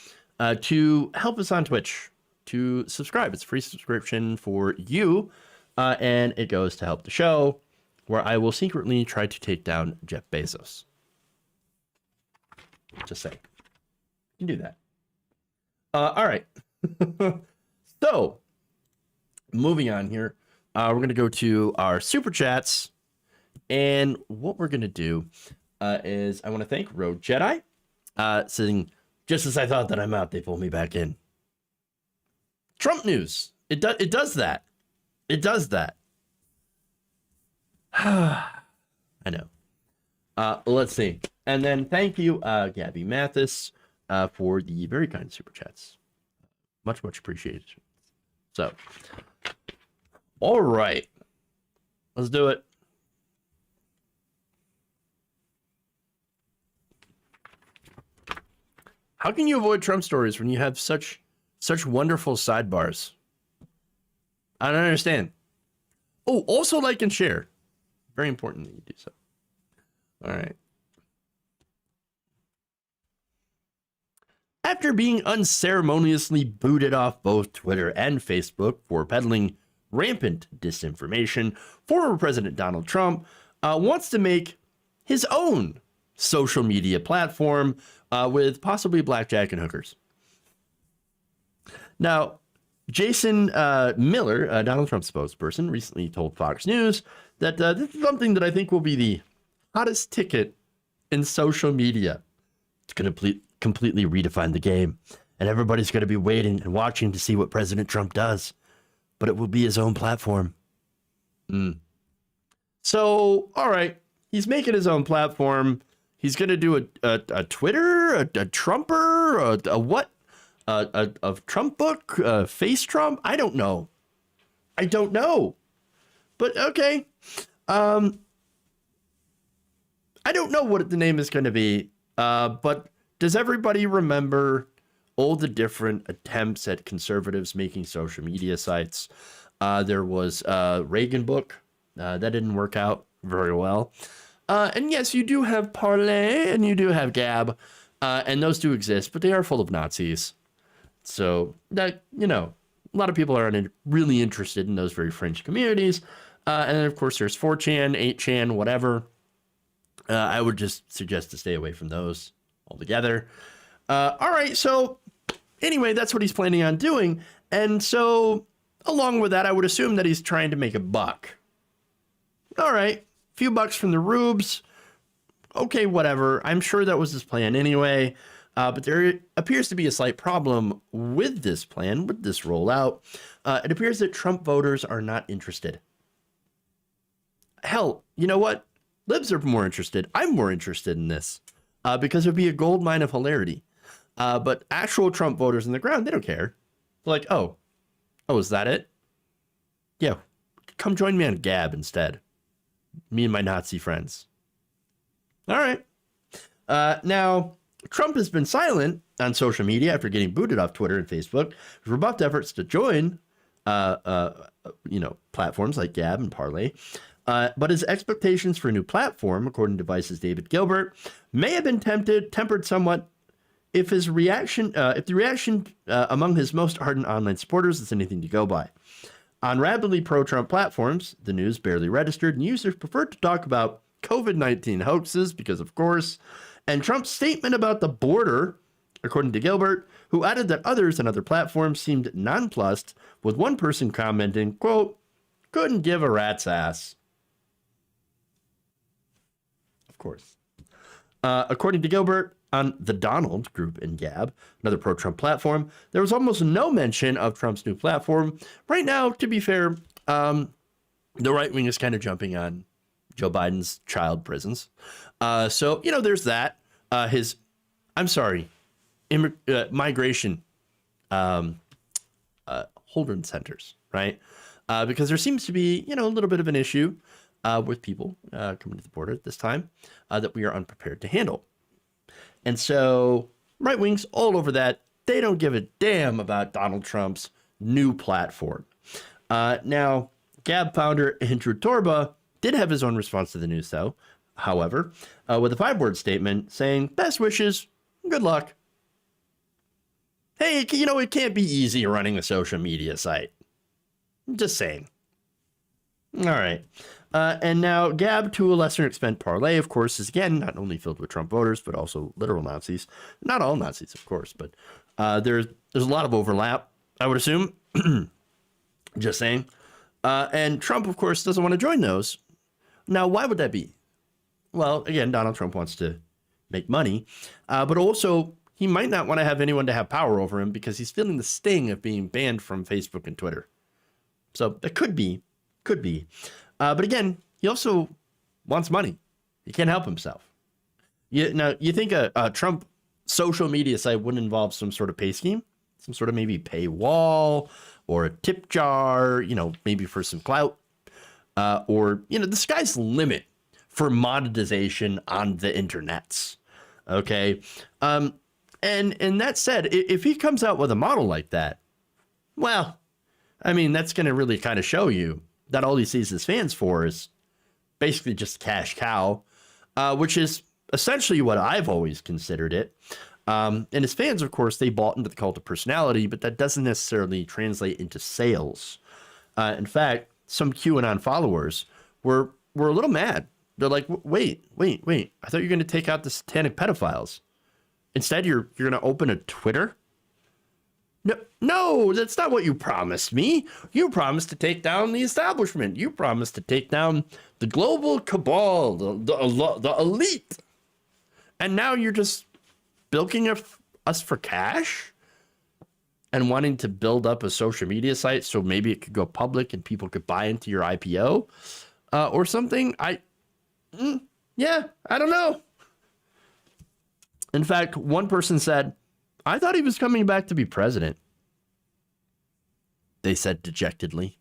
to help us on Twitch, to subscribe. It's a free subscription for you, and it goes to help the show, where I will secretly try to take down Jeff Bezos. Just saying. You can do that. All right. So, moving on here, we're going to go to our Super Chats. And what we're going to do is I want to thank Road Jedi, saying, just as I thought that I'm out, they pulled me back in. Trump news. It does that. It does that. I know. Let's see. And then thank you, Gabby Mathis, for the very kind Super Chats. Much appreciated. So, all right. Let's do it. How can you avoid Trump stories when you have such wonderful sidebars? I don't understand. Oh, also like and share. Very important that you do so. All right. After being unceremoniously booted off both Twitter and Facebook for peddling rampant disinformation, former President Donald Trump wants to make his own social media platform with possibly blackjack and hookers. Now, Jason Miller, Donald Trump's spokesperson, recently told Fox News that this is something that I think will be the hottest ticket in social media. It's going to completely redefine the game, and everybody's going to be waiting and watching to see what President Trump does, but it will be his own platform. So, all right, he's making his own platform. He's going to do a Twitter, a Trumper, a what? A Trump book, face Trump? I don't know. But okay. I don't know what the name is going to be. But does everybody remember all the different attempts at conservatives making social media sites? There was Reagan book. That didn't work out very well. And yes, you do have Parler and you do have Gab, and those do exist, but they are full of Nazis. So that, a lot of people aren't really interested in those very fringe communities. And then, of course, there's 4chan, 8chan, whatever. I would just suggest to stay away from those altogether. All right, so anyway, that's what he's planning on doing. And so along with that, I would assume that he's trying to make a buck. All right. Few bucks from the rubes. Okay, whatever. I'm sure that was his plan anyway. But there appears to be a slight problem with this plan, with this rollout. It appears that Trump voters are not interested. Hell, you know what? Libs are more interested. I'm more interested in this because it would be a gold mine of hilarity. But actual Trump voters on the ground, they don't care. They're like, oh, is that it? Yeah, come join me on Gab instead. Me and my Nazi friends. All right. Now, Trump has been silent on social media after getting booted off Twitter and Facebook. Rebuffed efforts to join, platforms like Gab and Parler. But his expectations for a new platform, according to Vice's David Gilbert, may have been tempered somewhat if the reaction among his most ardent online supporters is anything to go by. On rapidly pro-Trump platforms, the news barely registered, and users preferred to talk about COVID-19 hoaxes because, of course, and Trump's statement about the border, according to Gilbert, who added that others on other platforms seemed nonplussed, with one person commenting, quote, couldn't give a rat's ass. Of course. According to Gilbert, on the Donald group in Gab, another pro-Trump platform, there was almost no mention of Trump's new platform. Right now, to be fair, the right wing is kind of jumping on Joe Biden's child prisons. So, there's that. Migration holding centers, right? Because there seems to be, a little bit of an issue with people coming to the border at this time that we are unprepared to handle. And so right wings all over that, they don't give a damn about Donald Trump's new platform. Now, Gab founder Andrew Torba did have his own response to the news, though, however, with a 5-word statement saying, best wishes, good luck. Hey, it can't be easy running a social media site. Just saying. All right. And now Gab, to a lesser extent, Parlay, of course, is again not only filled with Trump voters, but also literal Nazis. Not all Nazis, of course, but there's a lot of overlap, I would assume. Just saying. And Trump, of course, doesn't want to join those. Now, why would that be? Well, again, Donald Trump wants to make money, but also he might not want to have anyone to have power over him because he's feeling the sting of being banned from Facebook and Twitter. So that could be. But again, he also wants money. He can't help himself. You think a Trump social media site wouldn't involve some sort of pay scheme? Some sort of maybe paywall or a tip jar, maybe for some clout. Or, the sky's the limit for monetization on the internets. Okay. And that said, if he comes out with a model like that, well, that's going to really kind of show you that all he sees his fans for is basically just cash cow, which is essentially what I've always considered it. And his fans, of course, they bought into the cult of personality, but that doesn't necessarily translate into sales. In fact, some QAnon followers were a little mad. They're like, wait. I thought you were going to take out the satanic pedophiles. Instead, you're going to open a Twitter? No, that's not what you promised me. You promised to take down the establishment. You promised to take down the global cabal, the elite. And now you're just bilking us for cash and wanting to build up a social media site so maybe it could go public and people could buy into your IPO or something. I don't know. In fact, one person said, I thought he was coming back to be president. They said dejectedly.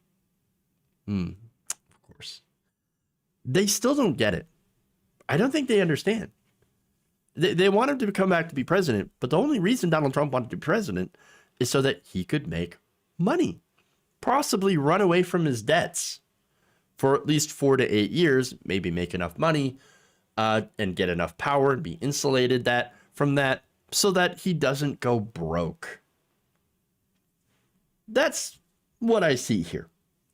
Of course. They still don't get it. I don't think they understand. They want him to come back to be president, but the only reason Donald Trump wanted to be president is so that he could make money, possibly run away from his debts for at least 4 to 8 years, maybe make enough money and get enough power and be insulated from that so that he doesn't go broke. That's what I see here.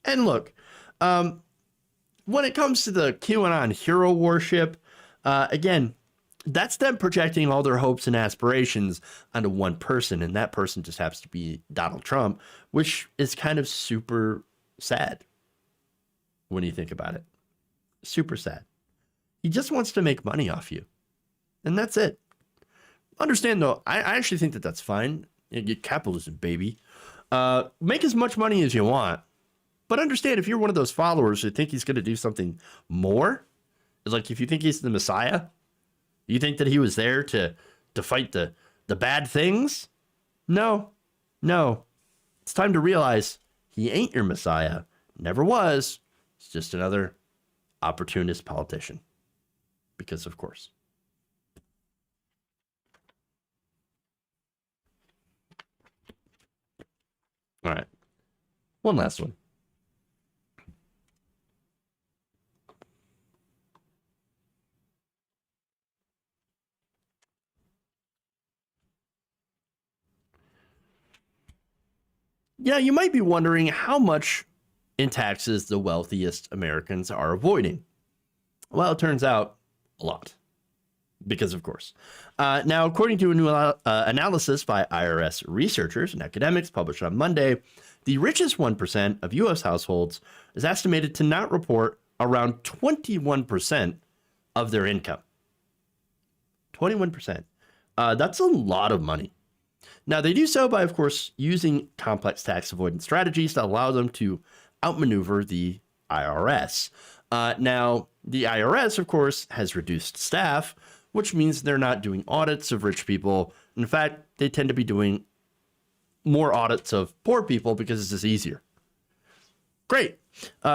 And look, when it comes to the QAnon hero worship, again, that's them projecting all their hopes and aspirations onto one person, and that person just happens to be Donald Trump, which is kind of super sad when you think about it. Super sad. He just wants to make money off you, and that's it. Understand, though, I actually think that that's fine. You get capitalism, baby. Make as much money as you want, but understand if you're one of those followers who think he's going to do something more, it's like if you think he's the Messiah, you think that he was there to fight the bad things? No. It's time to realize he ain't your Messiah. Never was. He's just another opportunist politician. Because of course. All right. One last one. Yeah, you might be wondering how much in taxes the wealthiest Americans are avoiding. Well, it turns out a lot. Because of course. Now, according to a new analysis by IRS researchers and academics published on Monday, the richest 1% of U.S. households is estimated to not report around 21% of their income. 21%. That's a lot of money. Now, they do so by, of course, using complex tax avoidance strategies that allow them to outmaneuver the IRS. Now, the IRS, of course, has reduced staff, which means they're not doing audits of rich people. In fact, they tend to be doing more audits of poor people because it's just easier. Great.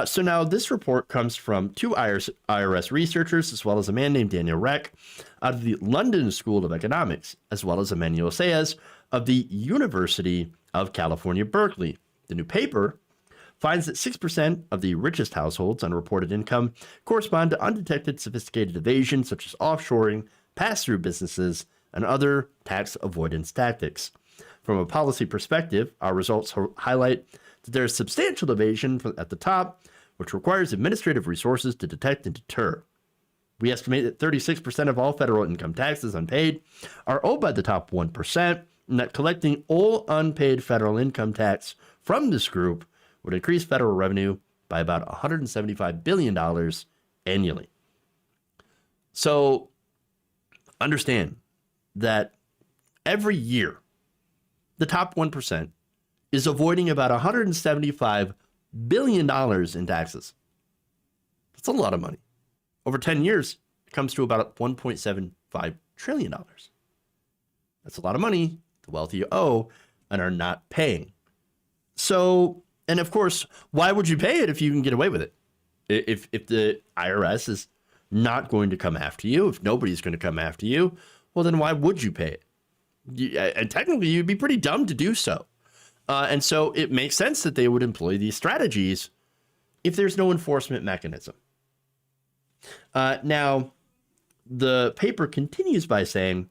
So now this report comes from two IRS researchers, as well as a man named Daniel Reck out of the London School of Economics, as well as Emmanuel Saez of the University of California, Berkeley. The new paper finds that 6% of the richest households' unreported income correspond to undetected sophisticated evasion, such as offshoring, pass-through businesses, and other tax avoidance tactics. From a policy perspective, our results highlight that there is substantial evasion at the top, which requires administrative resources to detect and deter. We estimate that 36% of all federal income taxes unpaid are owed by the top 1%, and that collecting all unpaid federal income tax from this group would increase federal revenue by about $175 billion annually. So understand that every year, the top 1% is avoiding about $175 billion in taxes. That's a lot of money. Over 10 years, it comes to about $1.75 trillion. That's a lot of money the wealthy owe and are not paying. So, and of course, why would you pay it if you can get away with it? If the IRS is not going to come after you, if nobody's going to come after you, well, then why would you pay it? And technically, you'd be pretty dumb to do so. And so it makes sense that they would employ these strategies if there's no enforcement mechanism. Now, the paper continues by saying,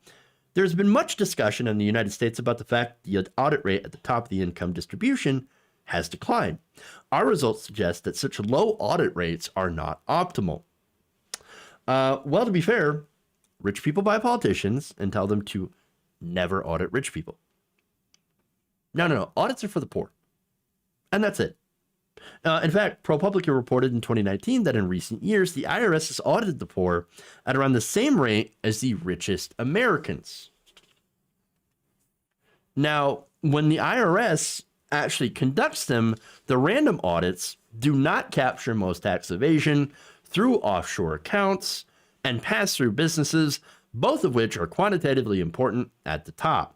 there's been much discussion in the United States about the fact the audit rate at the top of the income distribution has declined. Our results suggest that such low audit rates are not optimal. Well, to be fair, rich people buy politicians and tell them to never audit rich people. No. Audits are for the poor. And that's it. In fact, ProPublica reported in 2019 that in recent years, the IRS has audited the poor at around the same rate as the richest Americans. Now, when the IRS actually conducts them, the random audits do not capture most tax evasion through offshore accounts and pass-through businesses, both of which are quantitatively important at the top.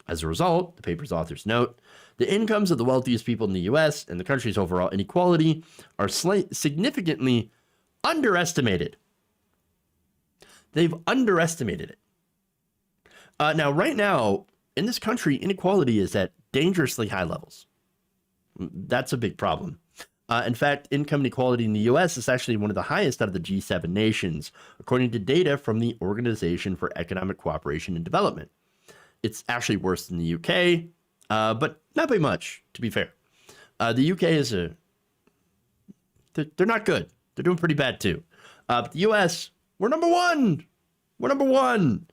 As a result, the paper's authors note, the incomes of the wealthiest people in the U.S. and the country's overall inequality are significantly underestimated. They've underestimated it. Now, right now, in this country, inequality is at dangerously high levels. That's a big problem. In fact, income inequality in the U.S. is actually one of the highest out of the G7 nations, according to data from the Organization for Economic Cooperation and Development. It's actually worse than the UK, but not by much, to be fair. The UK is they're not good. They're doing pretty bad too. But the US, we're number one. We're number one.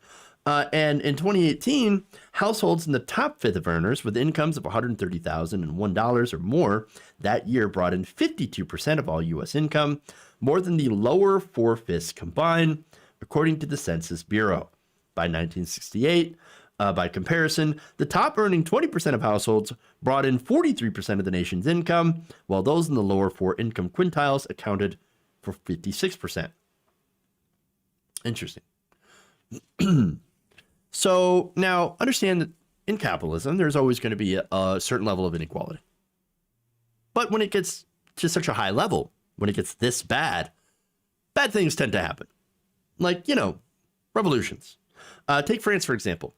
And in 2018, households in the top fifth of earners with incomes of $130,001 or more that year brought in 52% of all U.S. income, more than the lower four-fifths combined, according to the Census Bureau. By 1968, by comparison, the top earning 20% of households brought in 43% of the nation's income, while those in the lower four income quintiles accounted for 56%. Interesting. So now understand that in capitalism, there's always going to be a certain level of inequality. But when it gets to such a high level, when it gets this bad, bad things tend to happen. Like, revolutions. Take France, for example.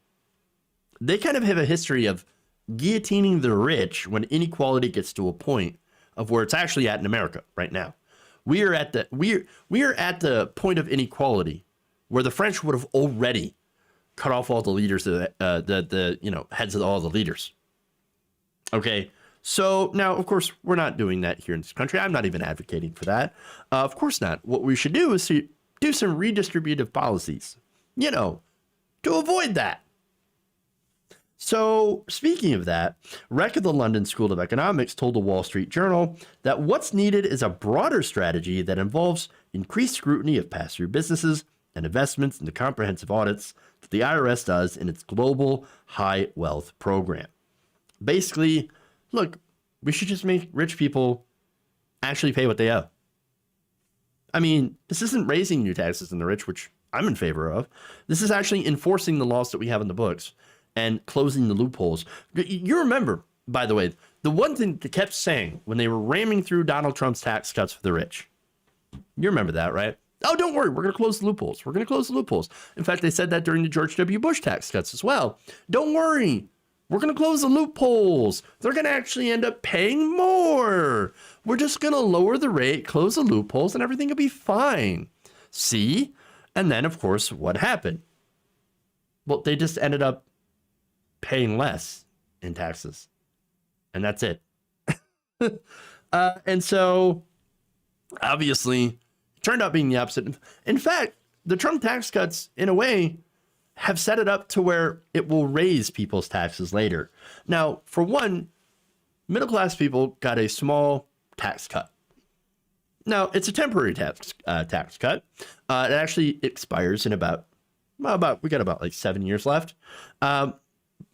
They kind of have a history of guillotining the rich when inequality gets to a point of where it's actually at in America right now. We are at the point of inequality where the French would have already cut off all the leaders, the heads of all the leaders. Okay, so now, of course, we're not doing that here in this country. I'm not even advocating for that. Of course not. What we should do is to do some redistributive policies, to avoid that. So, speaking of that, Reck of the London School of Economics told the Wall Street Journal that what's needed is a broader strategy that involves increased scrutiny of pass-through businesses and investments into comprehensive audits that the IRS does in its global high wealth program. Basically, look, we should just make rich people actually pay what they owe. I mean, this isn't raising new taxes on the rich, which I'm in favor of. This is actually enforcing the laws that we have in the books and closing the loopholes. You remember, by the way, the one thing they kept saying when they were ramming through Donald Trump's tax cuts for the rich. You remember that, right? Oh, don't worry. We're going to close the loopholes. We're going to close the loopholes. In fact, they said that during the George W. Bush tax cuts as well. Don't worry. We're going to close the loopholes. They're going to actually end up paying more. We're just going to lower the rate, close the loopholes, and everything will be fine. See? And then, of course, what happened? Well, they just ended up paying less in taxes. And that's it. And so, obviously, it turned out being the opposite. In fact, the Trump tax cuts, in a way, have set it up to where it will raise people's taxes later. Now, for one, middle-class people got a small tax cut. Now, it's a temporary tax cut. It actually expires in about we got about like 7 years left.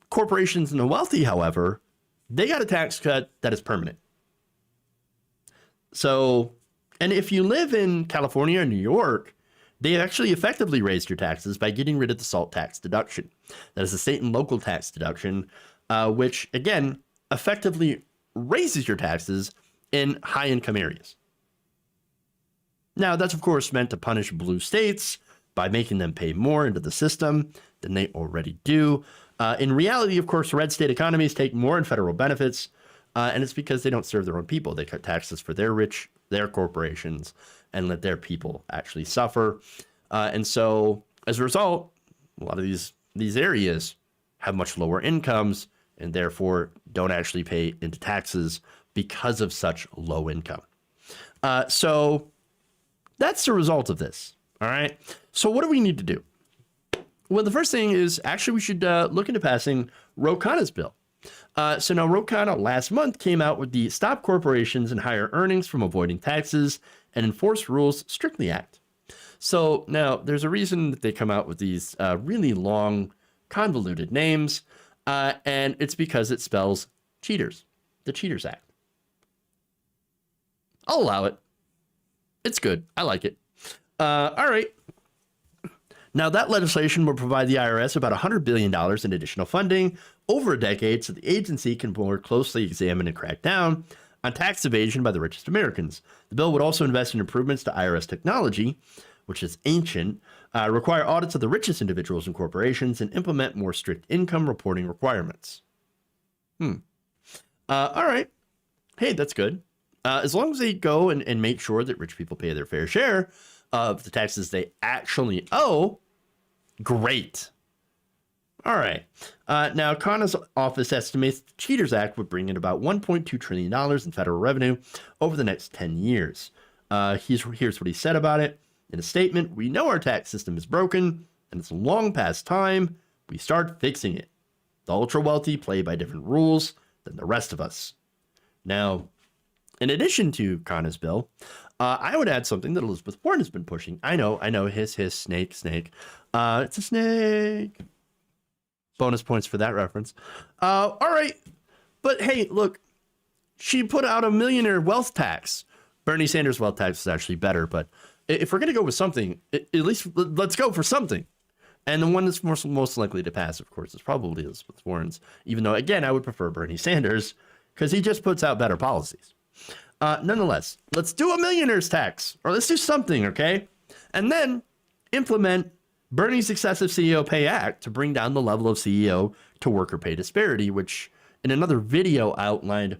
Corporations and the wealthy, however, they got a tax cut that is permanent. So, and if you live in California or New York, they actually effectively raised your taxes by getting rid of the SALT tax deduction. That is a state and local tax deduction, which, again, effectively raises your taxes in high-income areas. Now, that's, of course, meant to punish blue states by making them pay more into the system than they already do. In reality, of course, red state economies take more in federal benefits, and it's because they don't serve their own people. They cut taxes for their rich, their corporations, and let their people actually suffer. And so, as a result, a lot of these areas have much lower incomes and therefore don't actually pay into taxes because of such low income. So that's the result of this. All right. So what do we need to do? Well, the first thing is actually we should look into passing Ro Khanna's bill. So now Ro Khanna last month came out with the Stop Corporations and Higher Earnings from Avoiding Taxes and Enforce Rules Strictly Act. So now there's a reason that they come out with these really long, convoluted names, and it's because it spells cheaters, the Cheaters Act. I'll allow it. It's good. I like it. All right. Now, that legislation will provide the IRS about $100 billion in additional funding over a decade so the agency can more closely examine and crack down on tax evasion by the richest Americans. The bill would also invest in improvements to IRS technology, which is ancient, require audits of the richest individuals and corporations, and implement more strict income reporting requirements. All right. Hey, that's good. As long as they go and make sure that rich people pay their fair share of the taxes they actually owe, great. All right. Now, Khanna's office estimates the Cheaters Act would bring in about $1.2 trillion in federal revenue over the next 10 years. Here's what he said about it. In a statement, we know our tax system is broken, and it's long past time we start fixing it. The ultra-wealthy play by different rules than the rest of us. Now, in addition to Khanna's bill, I would add something that Elizabeth Warren has been pushing. I know, hiss, snake. It's a snake. Bonus points for that reference. All right. But hey, look, she put out a millionaire wealth tax. Bernie Sanders' wealth tax is actually better, but if we're going to go with something, at least let's go for something. And the one that's most likely to pass, of course, is probably Elizabeth Warren's, even though, again, I would prefer Bernie Sanders because he just puts out better policies. Nonetheless, let's do a millionaire's tax, or let's do something, okay? And then implement Bernie's Excessive CEO Pay Act to bring down the level of CEO to worker pay disparity, which in another video outlined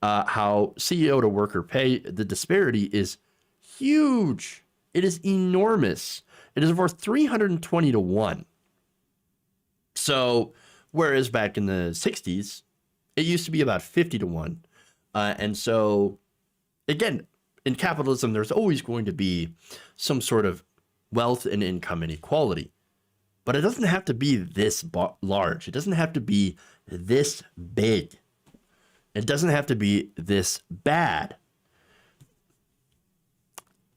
how CEO to worker pay, the disparity is huge. It is enormous. It is worth 320 to 1. So, whereas back in the 60s, it used to be about 50 to 1. And so, again, in capitalism, there's always going to be some sort of wealth and income inequality. But it doesn't have to be this large. It doesn't have to be this big. It doesn't have to be this bad.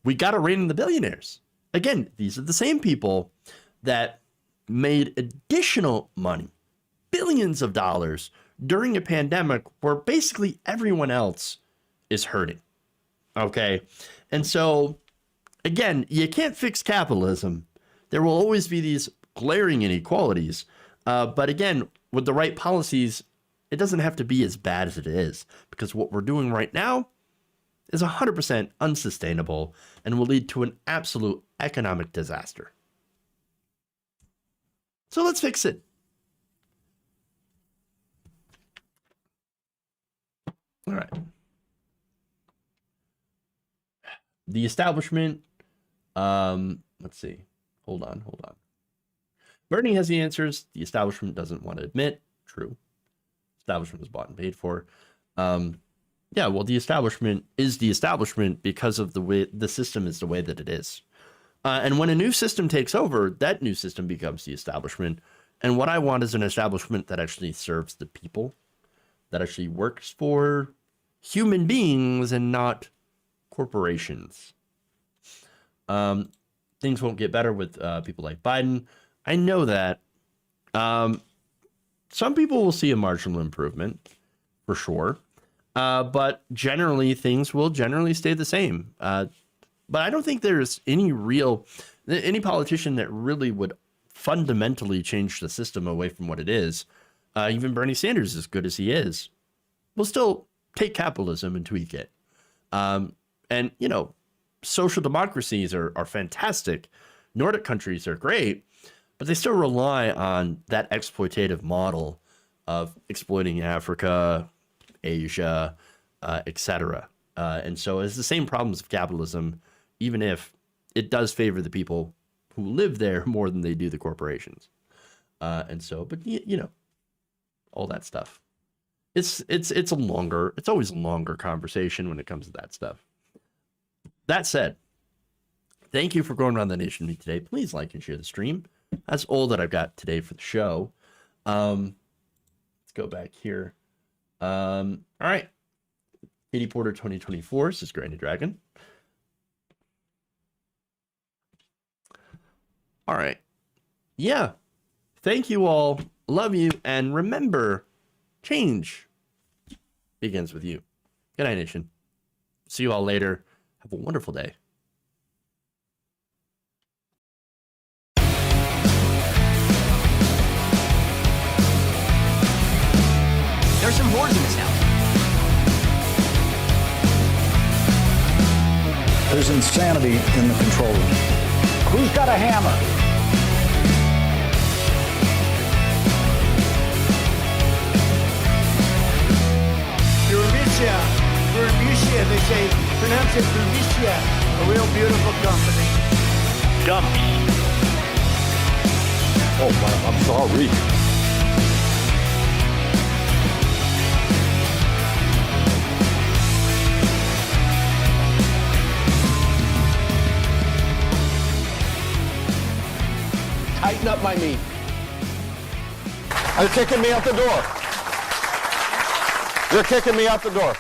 We got to rein in the billionaires. Again, these are the same people that made additional money, billions of dollars, during a pandemic where basically everyone else is hurting. Okay. And so again, you can't fix capitalism. There will always be these glaring inequalities. But again, with the right policies, it doesn't have to be as bad as it is, because what we're doing right now is 100% unsustainable and will lead to an absolute economic disaster. So let's fix it. All right. The establishment, let's see. Hold on. Bernie has the answers. The establishment doesn't want to admit. True. Establishment was bought and paid for. Yeah, well, the establishment is the establishment because of the way the system is the way that it is. And when a new system takes over, that new system becomes the establishment. And what I want is an establishment that actually serves the people, that actually works for human beings and not corporations. Things won't get better with people like Biden. I know that. Some people will see a marginal improvement, for sure. But generally, things will generally stay the same. But I don't think there's any politician that really would fundamentally change the system away from what it is. Even Bernie Sanders, as good as he is, will still take capitalism and tweak it. And, you know, social democracies are fantastic. Nordic countries are great, but they still rely on that exploitative model of exploiting Africa, Asia, etc. And so it's the same problems of capitalism, even if it does favor the people who live there more than they do the corporations. And so, but you know, all that stuff. It's always a longer conversation when it comes to that stuff. That said, thank you for going around the nation with me today. Please like and share the stream. That's all that I've got today for the show. Let's go back here. All right. Katie Porter 2024 says Granny Dragon. All right. Yeah. Thank you all. Love you. And remember, change begins with you. Good night, nation. See you all later. Have a wonderful day. There's some whores in this house. There's insanity in the control room. Who's got a hammer? Burmicia, they say, pronounce it Burmicia, a real beautiful company. Dumps. Oh, wow, I'm sorry. Tighten up my meat. They're kicking me out the door. They're kicking me out the door.